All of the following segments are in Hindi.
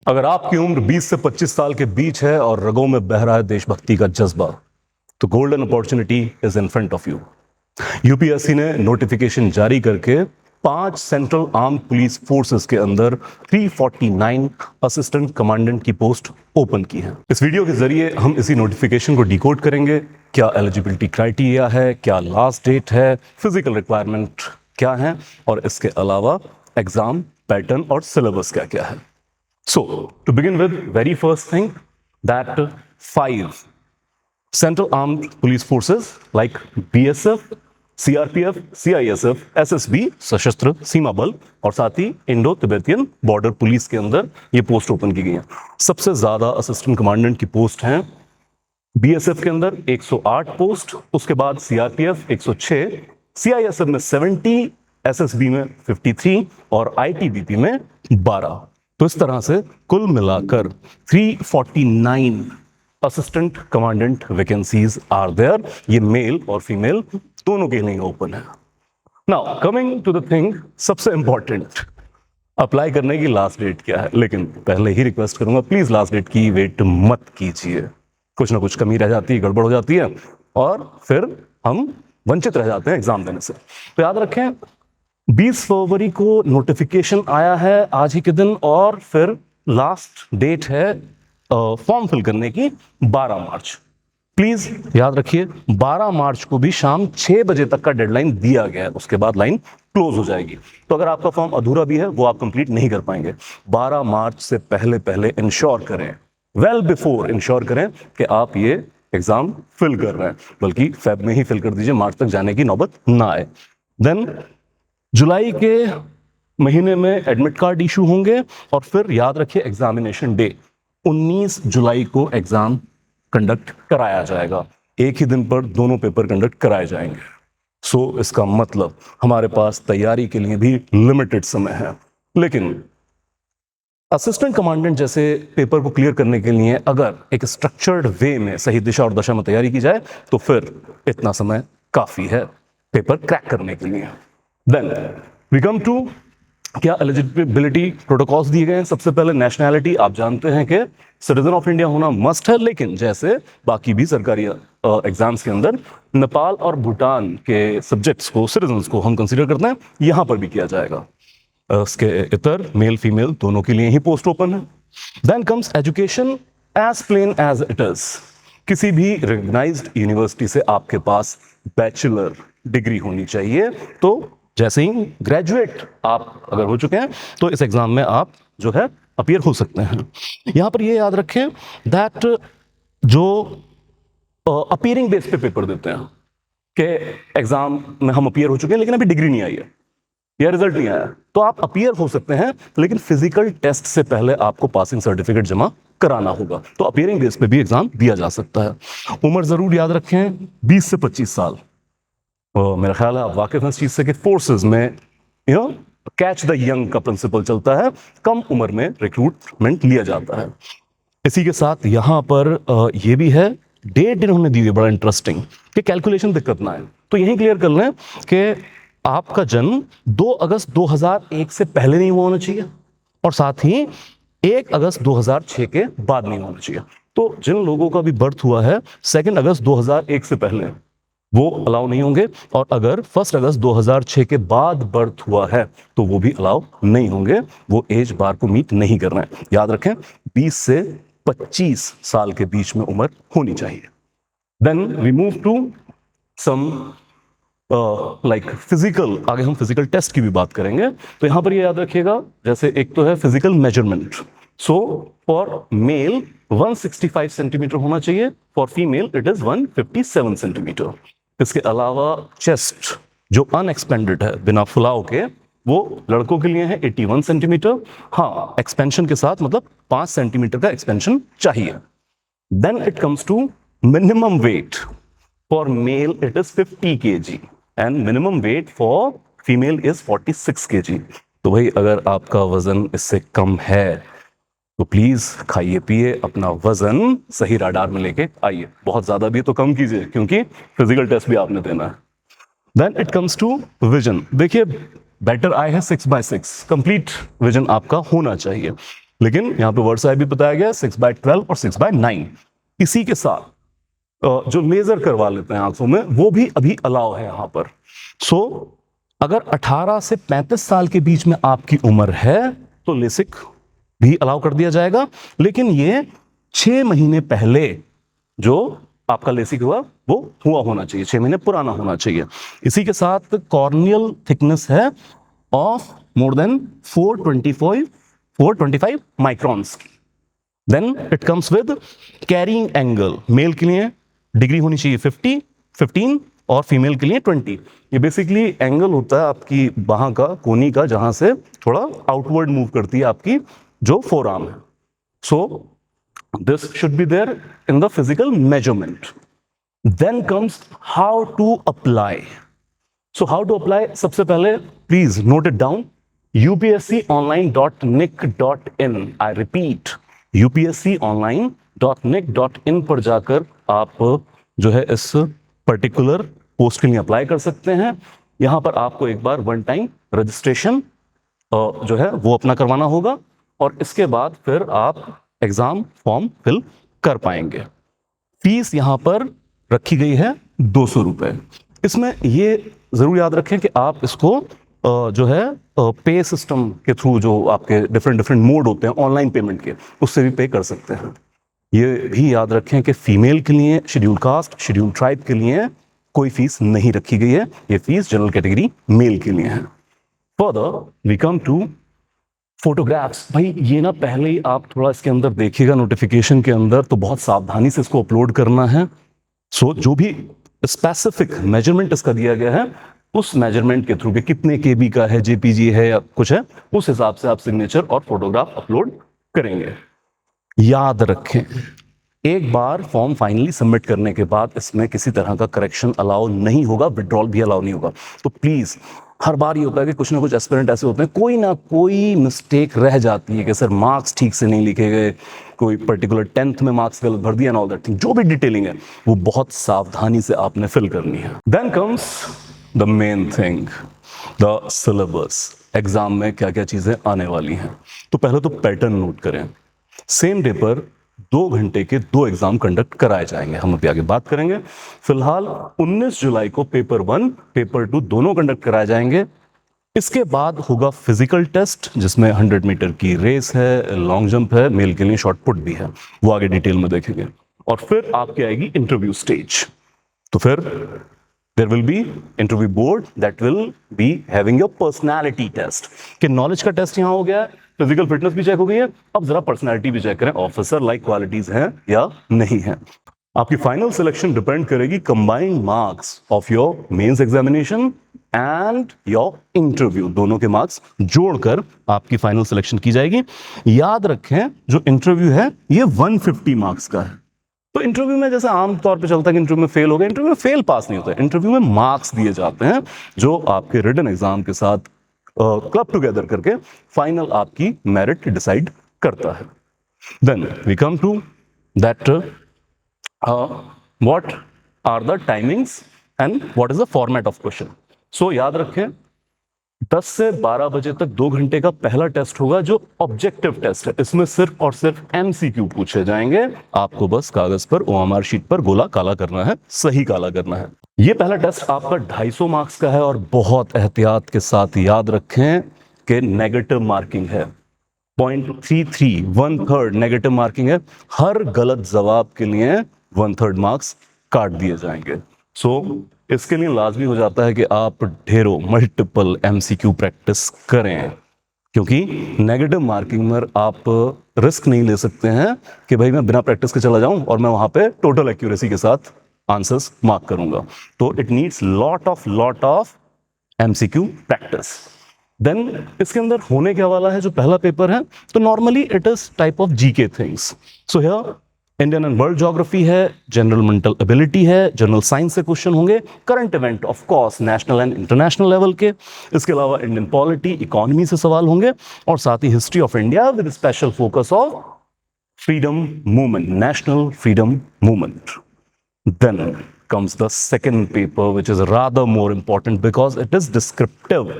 अगर आपकी उम्र 20 से 25 साल के बीच है और रगों में बह रहा है देशभक्ति का जज्बा, तो golden opportunity is in front of you. UPSC ने नोटिफिकेशन जारी करके 5 सेंट्रल आर्म पुलिस फोर्सेस के अंदर 349 असिस्टेंट कमांडेंट की पोस्ट ओपन की है। इस वीडियो के जरिए हम इसी नोटिफिकेशन को डिकोड करेंगे। क्या एलिजिबिलिटी क्राइटेरिया है, क्या लास्ट डेट है, फिजिकल रिक्वायरमेंट क्या है, और इसके अलावा एग्जाम पैटर्न और सिलेबस क्या क्या है। So, to begin with, very first thing, that 5 Central Armed Police Forces like BSF, CRPF, CISF, SSB, सशस्त्र सीमा बल, और साथ ही इंडो तिब्बतियन बॉर्डर पुलिस के अंदर ये पोस्ट ओपन की गई हैं। सबसे ज्यादा असिस्टेंट कमांडेंट की पोस्ट हैं BSF के अंदर 108 पोस्ट, उसके बाद CRPF 106, CISF में 70, SSB में 53 और ITBP में 12। तो इस तरह से कुल मिलाकर 349 assistant commandant vacancies are there. ये मेल और फीमेल दोनों के लिए ओपन है। Now coming to the thing, सबसे इंपॉर्टेंट, अप्लाई करने की लास्ट डेट क्या है। लेकिन पहले ही रिक्वेस्ट करूंगा, प्लीज लास्ट डेट की वेट मत कीजिए। कुछ ना कुछ कमी रह जाती है, गड़बड़ हो जाती है और फिर हम वंचित रह जाते हैं एग्जाम देने से। तो याद रखें, 20 फरवरी को नोटिफिकेशन आया है आज ही के दिन, और फिर लास्ट डेट है फॉर्म फिल करने की 12 मार्च। प्लीज याद रखिए, 12 मार्च को भी शाम 6 बजे तक का डेडलाइन दिया गया है, उसके बाद लाइन क्लोज हो जाएगी। तो अगर आपका फॉर्म अधूरा भी है वो आप कंप्लीट नहीं कर पाएंगे। 12 मार्च से पहले पहले इंश्योर करें, वेल बिफोर इंश्योर करें कि आप ये एग्जाम फिल कर रहे हैं, बल्कि फेब में ही फिल कर दीजिए, मार्च तक जाने की नौबत ना आए। देन जुलाई के महीने में एडमिट कार्ड इशू होंगे, और फिर याद रखिए एग्जामिनेशन डे 19 जुलाई को एग्जाम कंडक्ट कराया जाएगा। एक ही दिन पर दोनों पेपर कंडक्ट कराए जाएंगे। सो इसका मतलब हमारे पास तैयारी के लिए भी लिमिटेड समय है। लेकिन असिस्टेंट कमांडेंट जैसे पेपर को क्लियर करने के लिए अगर एक स्ट्रक्चर्ड वे में सही दिशा और दशा में तैयारी की जाए तो फिर इतना समय काफी है पेपर क्रैक करने के लिए। देन वी कम टू क्या एलिजिबिलिटी प्रोटोकॉल्स दिए गए हैं। सबसे पहले नेशनैलिटी, आप जानते हैं कि सिटीजन ऑफ इंडिया होना मस्ट है, लेकिन जैसे बाकी भी सरकारी एग्जाम्स के अंदर नेपाल और भूटान के सब्जेक्ट्स को, सिटीजन्स को हम कंसीडर करते हैं, यहां पर भी किया जाएगा। इसके इतर मेल फीमेल दोनों के लिए ही पोस्ट ओपन है। Then comes education as plain as it is. किसी भी रिकॉग्नाइज्ड यूनिवर्सिटी से आपके पास बैचलर डिग्री होनी चाहिए। तो जैसे ही ग्रेजुएट आप अगर हो चुके हैं तो इस एग्जाम में आप जो है अपीयर हो सकते हैं। यहां पर ये याद रखें दैट जो अपीयरिंग बेस पे पेपर देते हैं कि एग्जाम में हम अपीयर हो चुके हैं लेकिन अभी डिग्री नहीं आई है या रिजल्ट नहीं आया, तो आप अपीयर हो सकते हैं, लेकिन फिजिकल टेस्ट से पहले आपको पासिंग सर्टिफिकेट जमा कराना होगा। तो अपीयरिंग बेस पे भी एग्जाम दिया जा सकता है। उम्र जरूर याद रखें, 20 से 25 साल। मेरा ख्याल है आप वाकिफ हैं इस चीज से कि फोर्सेस में कैच द यंग का प्रिंसिपल चलता है, कम उम्र में रिक्रूटमेंट लिया जाता है। इसी के साथ यहाँ पर ये भी है, डेट इन्होंने दी है बड़ा इंटरेस्टिंग, कि कैलकुलेशन दिक्कत ना है। तो यही क्लियर कर लें कि आपका जन्म 2 अगस्त 2001 से पहले नहीं होना चाहिए, और साथ ही 1 अगस्त 2006 के बाद नहीं होना चाहिए। तो जिन लोगों का भी बर्थ हुआ है 2 अगस्त 2001 से पहले, वो अलाउ नहीं होंगे, और अगर 1 अगस्त 2006 के बाद बर्थ हुआ है तो वो भी अलाउ नहीं होंगे। वो एज बार को मीट नहीं कर रहे हैं। याद रखें, 20 से 25 साल के बीच में उम्र होनी चाहिए। Then we move to some like physical. आगे हम फिजिकल टेस्ट की भी बात करेंगे। तो यहां पर ये याद रखिएगा, जैसे एक तो है physical measurement. So for male 165 centimetre होना चाहिए, for female it is 157 centimetre. इसके अलावा चेस्ट जो अनएक्सपेंडेड है, बिना फुलाव के, वो लड़कों के लिए है 81 सेंटीमीटर। हाँ, एक्सपेंशन के साथ, मतलब 5 सेंटीमीटर का एक्सपेंशन चाहिए। Then it comes to minimum weight. For male it is 50 kg and minimum weight for female is 46 kg। तो भाई अगर आपका वजन इससे कम है तो प्लीज खाइए पिए, अपना वजन सही राडार में लेके आइए। बहुत ज्यादा भी तो कम कीजिए, क्योंकि फिजिकल टेस्ट भी आपने देना है। Then it comes to vision. देखिए, बेटर आई है 6x6, कंप्लीट विजन आपका होना चाहिए। लेकिन यहाँ पे वर्ड साइज भी बताया गया 6/12 और 6/9। इसी के साथ जो लेजर करवा लेते हैं आंखों में वो भी अभी अलाउ है यहाँ पर। सो अगर 18 से 35 साल के बीच में आपकी उम्र है तो लेसिक भी अलाउ कर दिया जाएगा, लेकिन ये 6 महीने पहले जो आपका लेसिक हुआ वो हुआ होना चाहिए, 6 महीने पुराना होना चाहिए। इसी के साथ कॉर्नियल थिकनेस है of more than 425 microns. Then it comes with carrying angle, male के लिए डिग्री होनी चाहिए 15 और फीमेल के लिए 20। ये बेसिकली एंगल होता है आपकी बाह का, कोनी का, जहां से थोड़ा आउटवर्ड मूव करती है आपकी जो फोर आर्म है। So this should be there in the physical measurement. Then comes how to apply. So how to apply, सबसे पहले please note it down, upsconline.nic.in। I repeat, upsconline.nic.in पर जाकर आप जो है इस पर्टिकुलर पोस्ट के लिए अप्लाई कर सकते हैं। यहां पर आपको एक बार वन टाइम रजिस्ट्रेशन जो है वो अपना करवाना होगा और इसके बाद फिर आप एग्जाम फॉर्म फिल कर पाएंगे। फीस यहां पर रखी गई है 200 रुपए। इसमें ये जरूर याद रखें कि आप इसको जो है पे सिस्टम के थ्रू, जो आपके डिफरेंट मोड होते हैं ऑनलाइन पेमेंट के, उससे भी पे कर सकते हैं। ये भी याद रखें कि फीमेल के लिए, शेड्यूल कास्ट, शेड्यूल ट्राइब के लिए कोई फीस नहीं रखी गई है। ये फीस जनरल कैटेगरी मेल के लिए है। Further we come to photographs. भाई ये ना पहले ही आप थोड़ा इसके अंदर देखिएगा नोटिफिकेशन के अंदर, तो बहुत सावधानी से इसको अपलोड करना है। सो जो भी स्पेसिफिक मेजरमेंट इसका दिया गया है उस मेजरमेंट के थ्रू के कितने केबी का है, जेपीजी है या कुछ है, उस हिसाब से आप सिग्नेचर और फोटोग्राफ अपलोड करेंगे। याद रखें, एक बार फॉर्म फाइनली सबमिट करने के बाद इसमें किसी तरह का करेक्शन अलाउ नहीं होगा, विड्रॉल भी अलाउ नहीं होगा। तो प्लीज, हर बार ये होता है कि कुछ ना कुछ एस्पिरेंट ऐसे होते हैं, कोई ना कोई मिस्टेक रह जाती है कि सर मार्क्स ठीक से नहीं लिखे गए, कोई पर्टिकुलर 10th में मार्क्स गलत भर दिया, एंड ऑल दैट थिंग। जो भी डिटेलिंग है वो बहुत सावधानी से आपने फिल करनी है। Then comes the main thing, the syllabus. Exam में क्या क्या चीजें आने वाली हैं। तो पहले तो पैटर्न नोट करें। सेम डे पर 2 घंटे के 2 एग्जाम कंडक्ट कराए जाएंगे, हम अभी आगे बात करेंगे। फिलहाल 19 जुलाई को पेपर 1, पेपर 2 दोनों कंडक्ट कराए जाएंगे। इसके बाद होगा फिजिकल टेस्ट, जिसमें 100 मीटर की रेस है, लॉन्ग जंप है, मेल के लिए शॉर्ट पुट भी है, वो आगे डिटेल में देखेंगे। और फिर आपकी आएगी इंटरव्यू स्टेज। तो फिर there will be interview board that will be having your personality test। कि नॉलेज का टेस्ट यहाँ हो गया है, फिजिकल फिटनेस भी चेक हो गई है, अब जरा पर्सनालिटी भी चेक करें, ऑफिसर लाइक क्वालिटीज हैं या नहीं है। आपकी फाइनल सिलेक्शन डिपेंड करेगी combined marks of your mains examination and your interview, दोनों के मार्क्स जोड़कर आपकी फाइनल सिलेक्शन की जाएगी। याद रखें, जो इंटरव्यू है ये 150 मार्क्स का है। तो इंटरव्यू में जैसे आम तौर पे चलता है कि इंटरव्यू में फेल हो गया, इंटरव्यू में फेल पास नहीं होता है। इंटरव्यू में मार्क्स दिए जाते हैं जो आपके रिटन एग्जाम के साथ क्लब टुगेदर करके फाइनल आपकी मेरिट डिसाइड करता है। Then we come to that what are the timings and what is the format of question. So याद रखें, 10 से 12 बजे तक 2 घंटे का पहला टेस्ट होगा जो ऑब्जेक्टिव टेस्ट है। इसमें सिर्फ और सिर्फ एमसीक्यू पूछे जाएंगे। आपको बस कागज पर ओएमआर शीट पर गोला काला करना है, सही काला करना है। ये पहला टेस्ट आपका 250 मार्क्स का है और बहुत एहतियात के साथ याद रखें कि नेगेटिव मार्किंग है। 0.33 1/3 नेगेटिव मार्किंग है। हर गलत जवाब के लिए 1/3 मार्क्स काट दिए जाएंगे। सो इसके लिए लाजमी हो जाता है कि आप ढेरों मल्टीपल एमसीक्यू प्रैक्टिस करें, क्योंकि नेगेटिव मार्किंग में आप रिस्क नहीं ले सकते हैं कि भाई मैं बिना प्रैक्टिस के चला जाऊं और मैं वहां पे टोटल एक्यूरेसी के साथ आंसर्स मार्क करूंगा। तो it needs lot of MCQ practice. Then इसके अंदर होने क्या वाला है, जो पहला पेपर है, तो normally it is type of GK things. So here Indian and world geography है, जनरल मेंटल एबिलिटी है, जनरल साइंस से क्वेश्चन होंगे, current event of course national and international level के। इसके अलावा इंडियन पॉलिटी, इकोनॉमी से सवाल होंगे और साथ ही history of India with special focus of freedom movement, national freedom movement. Then comes the second paper, which is rather more important because it is descriptive।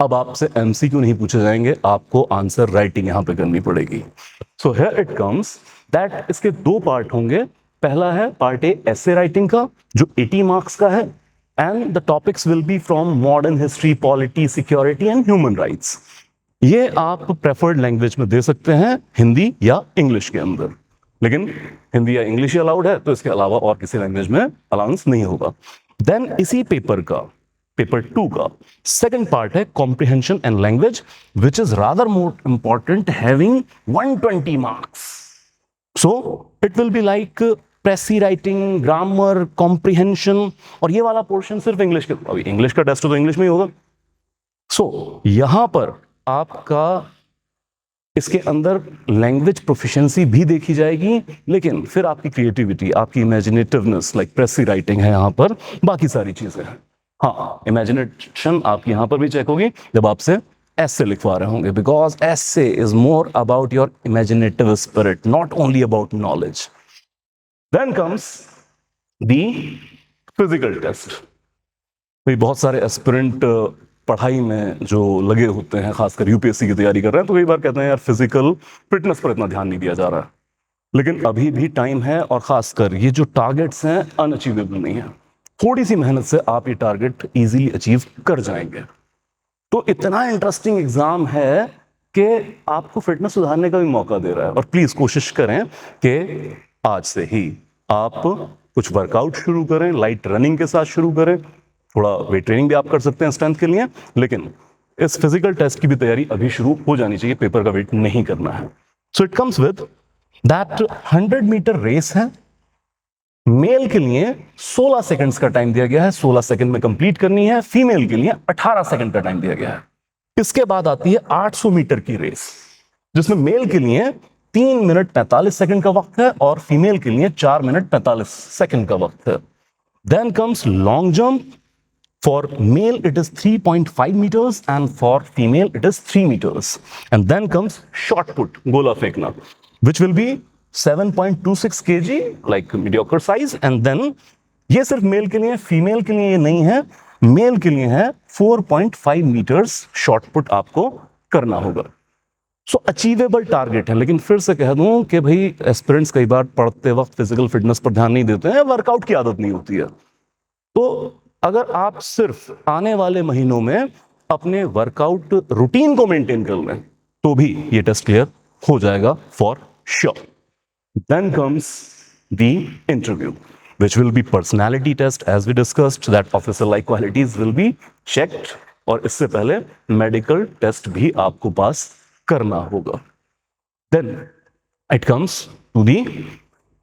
अब आपसे एमसीक्यू नहीं पूछे जाएंगे, आपको आंसर राइटिंग यहां पे करनी पड़ेगी। So here it comes that इसके दो पार्ट होंगे। पहला है पार्ट ए एसे राइटिंग का जो 80 मार्क्स का है, and the topics will be from modern history, polity, security and human rights. ये आप प्रेफर्ड लैंग्वेज में दे सकते हैं, हिंदी या इंग्लिश के अंदर, लेकिन हिंदी या इंग्लिश ही अलाउड है, तो इसके अलावा और किसी लैंग्वेज में अलाउंस नहीं होगा। देन इसी पेपर का पेपर 2 का सेकंड पार्ट है comprehension and language, which is rather more important, having 120 marks. So it will be like प्रेसी writing, grammar, comprehension, और ये वाला पोर्शन सिर्फ इंग्लिश के, अभी इंग्लिश का टेस्ट तो इंग्लिश में ही होगा। सो यहां पर आपका इसके अंदर लैंग्वेज प्रोफिशिएंसी भी देखी जाएगी, लेकिन फिर आपकी क्रिएटिविटी, आपकी इमेजिनेटिवनेस, लाइक प्रेसी राइटिंग है यहां पर, बाकी सारी चीजें हैं। हाँ, इमेजिनेशन आपकी यहां पर भी चेक होगी जब आपसे ऐसे लिखवा रहे होंगे, because essay is more about your imaginative spirit, not only about knowledge. Then comes the physical test. बहुत सारे एस्पिरेंट पढ़ाई में जो लगे होते हैं, खासकर यूपीएससी की तैयारी कर रहे हैं, तो कई बार कहते हैं यार फिजिकल फिटनेस पर इतना ध्यान नहीं दिया जा रहा है, लेकिन अभी भी टाइम है, और खासकर ये जो टारगेट्स हैं अनअचीवेबल नहीं है। थोड़ी सी मेहनत से आप ये टारगेट इजीली अचीव कर जाएंगे। तो इतना इंटरेस्टिंग एग्जाम है कि आपको फिटनेस सुधारने का भी मौका दे रहा है, और प्लीज कोशिश करें कि आज से ही आप कुछ वर्कआउट शुरू करें, लाइट रनिंग के साथ शुरू करें, थोड़ा वेट ट्रेनिंग भी आप कर सकते हैं स्ट्रेंथ के लिए, लेकिन इस फिजिकल टेस्ट की भी तैयारी अभी शुरू हो जानी चाहिए, पेपर का वेट नहीं करना है। So it comes with that 100 metre race है, मेल के लिए 16 सेकंड्स का टाइम दिया गया है, 16 सेकंड में कंप्लीट करनी है। फीमेल के लिए 18 सेकंड का टाइम दिया गया है। इसके बाद आती है 800 मीटर की रेस, जिसमें मेल के लिए 3 मिनट 45 सेकंड का वक्त है, और फीमेल के लिए 4 मिनट 45 सेकंड का वक्त है। Then comes long jump. For male, it is 3.5 meters, and for female, it is 3 meters. And then comes shot put, gola फेंकना, which will be 7.26 kg, like mediocre size. And then ये सिर्फ मेल के लिए, फीमेल के लिए ये नहीं है, मेल के लिए है 4.5 meters शॉट पुट आपको करना होगा। सो अचीवेबल टारगेट है, लेकिन फिर से कह दूं कि भाई एस्पिरेंट्स कई बार पढ़ते वक्त फिजिकल फिटनेस पर ध्यान नहीं देते हैं, वर्कआउट की आदत नहीं होती है। तो अगर आप सिर्फ आने वाले महीनों में अपने वर्कआउट रूटीन को मेंटेन कर लें, तो भी ये टेस्ट क्लियर हो जाएगा for sure. Then comes the interview, which will be personality test, as we discussed that officer like qualities will be checked, और इससे पहले मेडिकल टेस्ट भी आपको पास करना होगा। Then it comes to the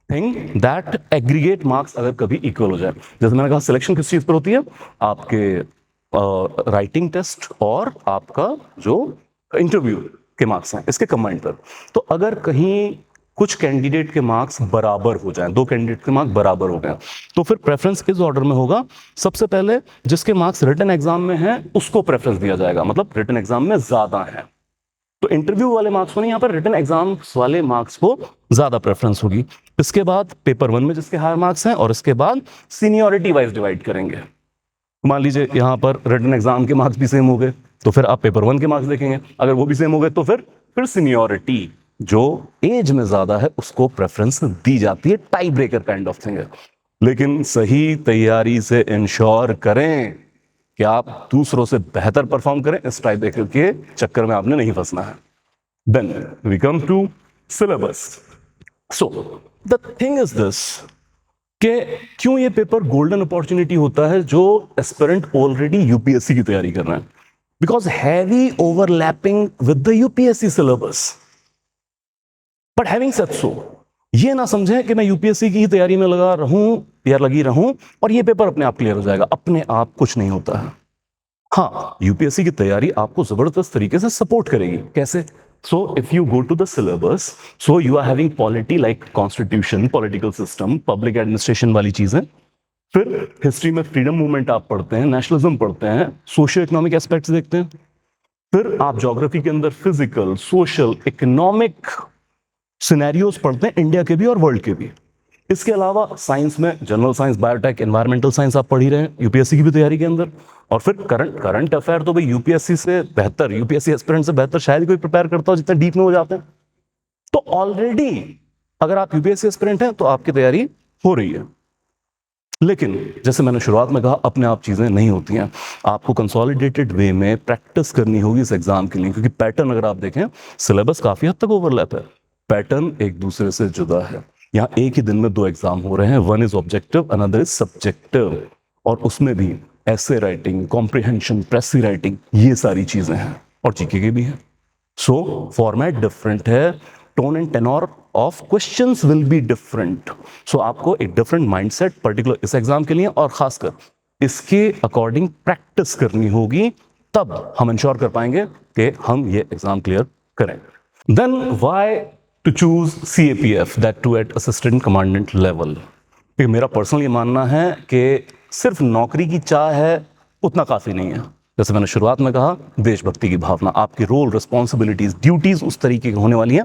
thing that aggregate marks अगर कभी इक्वल हो जाए, जैसे मैंने कहा सिलेक्शन किस चीज पर होती है, आपके राइटिंग टेस्ट और आपका जो इंटरव्यू के मार्क्स हैं इसके कंबाइंड पर। तो अगर कहीं कुछ कैंडिडेट के मार्क्स बराबर हो जाएं, दो कैंडिडेट के मार्क्स बराबर हो गए, तो फिर प्रेफरेंस किस ऑर्डर में होगा? सबसे पहले जिसके मार्क्स रिटन एग्जाम में हैं उसको प्रेफरेंस दिया जाएगा, मतलब रिटन एग्जाम में ज्यादा है, तो इंटरव्यू वाले मार्क्स को नहीं, यहाँ पर रिटन एग्जाम्स वाले मार्क्स को ज्यादा प्रेफरेंस होगी। इसके बाद पेपर 1 में जिसके हायर मार्क्स हैं, और इसके बाद सीनियरिटी वाइज डिवाइड करेंगे। मान लीजिए यहाँ पर रिटन एग्जाम के मार्क्स भी सेम हो गए, तो फिर आप पेपर 1 के मार्क्स देखेंगे, अगर वो भी सेम हो गए तो फिर सीनियरिटी जो एज में ज्यादा है उसको प्रेफरेंस दी जाती है, tie breaker kind of thing है। लेकिन सही तैयारी से इंश्योर करें कि आप दूसरों से बेहतर परफॉर्म करें, इस टाई ब्रेकर के चक्कर में आपने नहीं फंसना है। Then we come to syllabus. So the thing is this कि क्यों ये पेपर गोल्डन अपॉर्चुनिटी होता है जो एस्पिरेंट ऑलरेडी यूपीएससी की तैयारी कर रहे हैं, because heavy overlapping with the UPSC syllabus. But having said so, ये ना समझें कि मैं यूपीएससी की ही तैयारी में लगा रहूं या लगी रहूं और ये पेपर अपने आप क्लियर हो जाएगा। अपने आप कुछ नहीं होता है। हाँ, यूपीएससी की तैयारी आपको जबरदस्त तरीके से सपोर्ट करेगी। कैसे? So if you go to the syllabus, so you are having polity like constitution, political system, public administration वाली चीजें। फिर हिस्ट्री में फ्रीडम मूवमेंट आप पढ़ते हैं, नेशनलिज्म पढ़ते हैं, सोशियो इकोनॉमिक एस्पेक्ट्स देखते हैं। फिर आप ज्योग्राफी के अंदर फिजिकल, सोशल, इकोनॉमिक सिनेरियोस पढ़ते हैं, इंडिया के भी और वर्ल्ड के भी। इसके अलावा साइंस में general science, biotech, environmental science आप पढ़ ही रहे हैं यूपीएससी की भी तैयारी के अंदर। और फिर करंट अफेयर तो भाई यूपीएससी से बेहतर, यूपीएससी एस्पिरेंट से बेहतर शायद ही कोई प्रिपेयर करता हो जितने डीप में हो जाते हैं। तो ऑलरेडी अगर आप यूपीएससी एस्पिरेंट हैं तो आपकी तैयारी हो रही है। लेकिन जैसे मैंने शुरुआत में कहा, अपने आप चीजें नहीं होती हैं, आपको कंसोलिडेटेड वे में प्रैक्टिस करनी होगी इस एग्जाम के लिए, क्योंकि पैटर्न अगर आप देखें, सिलेबस काफी हद तक ओवरलैप है, पैटर्न एक दूसरे से जुदा है। यहाँ एक ही दिन में 2 एग्जाम हो रहे हैं, one is objective, another is subjective, और उसमें भी ऐसे राइटिंग, कॉम्प्रिहेंशन, प्रेसी राइटिंग, ये सारी चीजें हैं, और जीके के भी हैं। सो फॉर्मेट डिफरेंट है, tone and tenor of questions will be different. So आपको एक डिफरेंट माइंडसेट पर्टिकुलर इस एग्जाम के लिए और खासकर इसके अकॉर्डिंग प्रैक्टिस करनी होगी, तब हम इंश्योर कर पाएंगे कि हम ये एग्जाम क्लियर करें। Then why to choose CAPF, that to at assistant commandant level? क्योंकि मेरा पर्सनल ये मानना है कि सिर्फ नौकरी की चाह है उतना काफी नहीं है। जैसे मैंने शुरुआत में कहा, देशभक्ति की भावना, आपकी रोल, रिस्पॉन्सिबिलिटीज, ड्यूटीज उस तरीके की होने वाली हैं,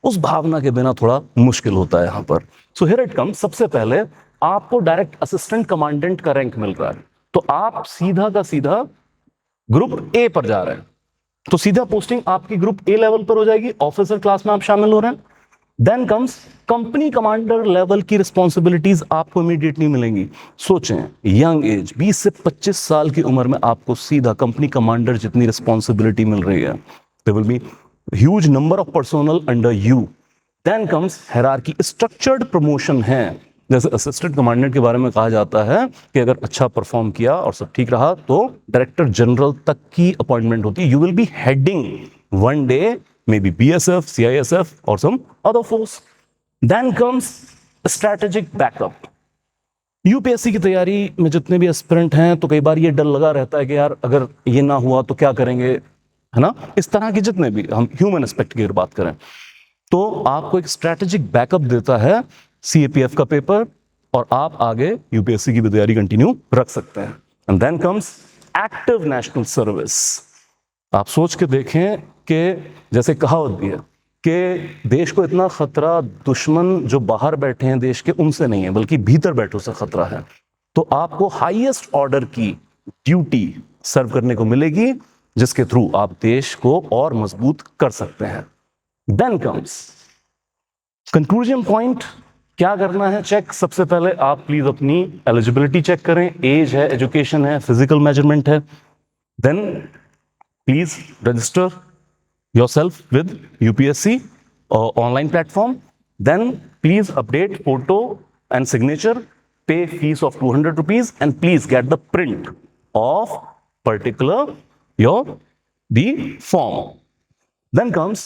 उस भावना के बिना थोड़ा मुश्किल होता है यहाँ पर। सो हियर इट कम्स, सबसे पहले आपको डायरेक्ट असिस्टेंट कमांडेंट का रैंक मिल रहा है, तो आप सीधा का सीधा ग्रुप A पर जा रहे हैं, तो सीधा पोस्टिंग आपकी ग्रुप A लेवल पर हो जाएगी, ऑफिसर क्लास में आप शामिल हो रहे हैं। Then comes company commander level की रिस्पॉन्सिबिलिटीज आपको इमीडिएटली मिलेंगी। सोचें, यंग एज 20 से 25 साल की उम्र में आपको सीधा कंपनी कमांडर जितनी रिस्पॉन्सिबिलिटी मिल रही है। There will be huge number of personnel under you. Then comes hierarchy, structured promotion है। जैसे असिस्टेंट कमांडेंट के बारे में कहा जाता है कि अगर अच्छा परफॉर्म किया और सब ठीक रहा तो डायरेक्टर जनरल तक की अपॉइंटमेंट होती है। You will be heading one day maybe BSF, CISF or some other force. Then comes strategic backup. UPSC की तैयारी में जितने भी एस्पिरेंट हैं, तो कई बार ये डर लगा रहता है कि यार अगर ये ना हुआ तो क्या करेंगे, है ना, इस तरह के जितने भी हम ह्यूमन एस्पेक्ट की अगर बात करें, तो आपको एक स्ट्रेटेजिक बैकअप देता है CAPF का पेपर, और आप आगे यूपीएससी की भी तैयारी कंटिन्यू रख सकते हैं। And then comes active national service. आप सोच के देखें कि जैसे कहावत भी है कि देश को इतना खतरा दुश्मन जो बाहर बैठे हैं देश के उनसे नहीं है, बल्कि भीतर बैठों से खतरा है। तो आपको हाईएस्ट ऑर्डर की ड्यूटी सर्व करने को मिलेगी, जिसके थ्रू आप देश को और मजबूत कर सकते हैं। Then comes conclusion point. क्या करना है चेक? सबसे पहले आप प्लीज अपनी एलिजिबिलिटी चेक करें, एज है, एजुकेशन है, फिजिकल मेजरमेंट है। Then please register yourself with UPSC online platform. Then please update photo and signature, pay fees of 200 rupees, and please get the print of particular the form. Then comes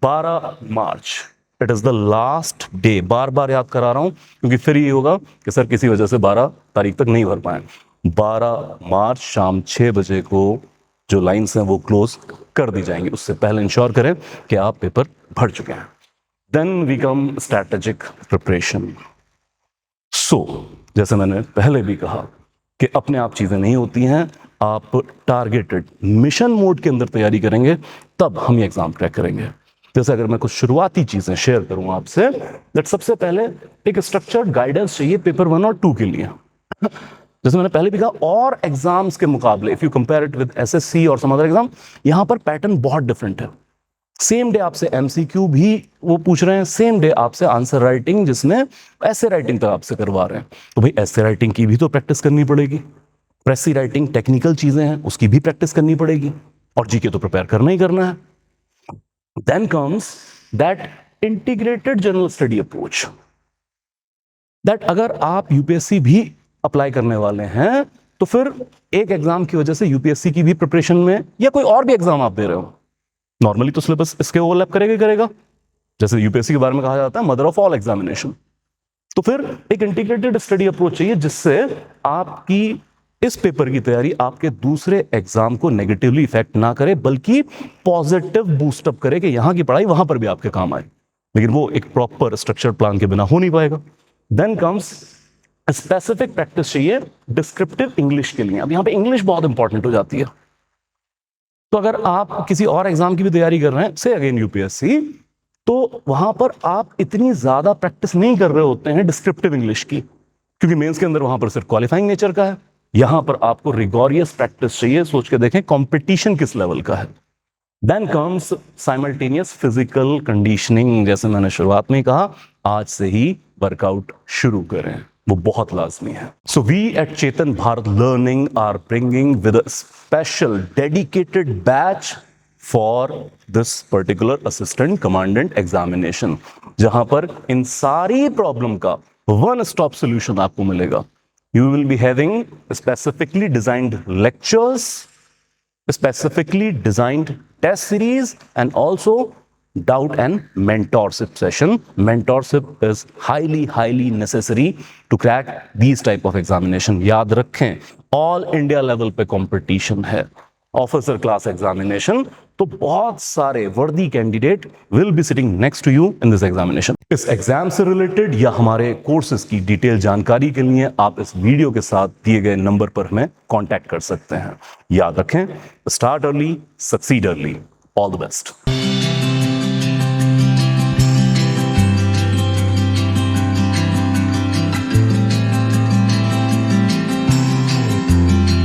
12 March. It is the last day. बार बार याद करा रहा हूं क्योंकि फिर ये होगा कि सर किसी वजह से 12 तारीख तक नहीं भर पाए। 12 मार्च शाम 6 बजे को जो लाइन्स हैं वो क्लोज कर दी जाएंगी, उससे पहले इंश्योर करें कि आप पेपर भर चुके हैं। Then we come strategic preparation. So जैसे मैंने पहले भी कहा कि अपने आप चीजें नहीं होती हैं, आप टारगेटेड मिशन मोड के अंदर तैयारी करेंगे तब हम ये एग्जाम क्रैक करेंगे। जैसे अगर मैं कुछ शुरुआती चीजें शेयर करूं आपसे, दैट सबसे पहले एक स्ट्रक्चर्ड गाइडेंस चाहिए पेपर 1 और 2 के लिए। जैसे मैंने पहले भी कहा, और एग्जाम्स के मुकाबले if you compare it with SSC और सम अदर एग्जाम, यहां पर पैटर्न बहुत डिफरेंट है। सेम डे आपसे MCQ भी वो पूछ रहे हैं, सेम डे आपसे आंसर राइटिंग जिसमें ऐसे राइटिंग तक आपसे करवा रहे हैं। तो भाई ऐसे राइटिंग की भी तो प्रैक्टिस करनी पड़ेगी, प्रेसी राइटिंग टेक्निकल चीजें हैं उसकी भी प्रैक्टिस करनी पड़ेगी, और जीके तो प्रिपेयर करना ही करना है। Then comes that integrated general study approach, that अगर आप यूपीएससी भी अप्लाई करने वाले हैं तो फिर एक एग्जाम की वजह से यूपीएससी की भी प्रिपरेशन में या कोई और भी एग्जाम आप दे रहे हो, नॉर्मली तो सिलेबस इसके ओवरलैप करेगा। जैसे यूपीएससी के बारे में कहा जाता है मदर ऑफ ऑल एग्जामिनेशन। तो फिर एक इंटीग्रेटेड स्टडी अप्रोच चाहिए जिससे आपकी इस पेपर की तैयारी आपके दूसरे एग्जाम को नेगेटिवली इफेक्ट ना करे, बल्कि पॉजिटिव बूस्टअप करे कि यहां की पढ़ाई वहां पर भी आपके काम आए। लेकिन वो एक प्रॉपर स्ट्रक्चर प्लान के बिना हो नहीं पाएगा। देन कम्स स्पेसिफिक प्रैक्टिस चाहिए डिस्क्रिप्टिव इंग्लिश के लिए। अब यहां पे इंग्लिश बहुत इंपॉर्टेंट हो जाती है। तो अगर आप किसी और एग्जाम की भी तैयारी कर रहे हैं, से अगेन यूपीएससी, तो वहां पर आप इतनी ज्यादा प्रैक्टिस नहीं कर रहे होते हैं डिस्क्रिप्टिव इंग्लिश की, क्योंकि मेंस के अंदर वहां पर सिर्फ क्वालिफाइंग नेचर का है। यहां पर आपको रिगोरियस प्रैक्टिस चाहिए। सोच के देखें कंपटीशन किस लेवल का है। Then comes simultaneous physical conditioning. जैसे मैंने शुरुआत में कहा, आज से ही वर्कआउट शुरू करें, वो बहुत लाजमी है। So we at Chetan Bharat learning are bringing with a special dedicated batch for this particular assistant commandant examination, जहां पर इन सारी प्रॉब्लम का वन स्टॉप सोल्यूशन आपको मिलेगा। You will be having specifically designed lectures, specifically designed test series, and also doubt and mentorship session. Mentorship is highly necessary to crack these type of examination. याद रखें, all India level पे competition है, ऑफिसर क्लास एग्जामिनेशन, तो बहुत सारे वर्दी candidate will be sitting next to you in this examination. इस एग्जाम से रिलेटेड या हमारे कोर्सेज की डिटेल जानकारी के लिए आप इस वीडियो के साथ दिए गए नंबर पर हमें कांटेक्ट कर सकते हैं। याद रखें, start early, succeed early. All the best.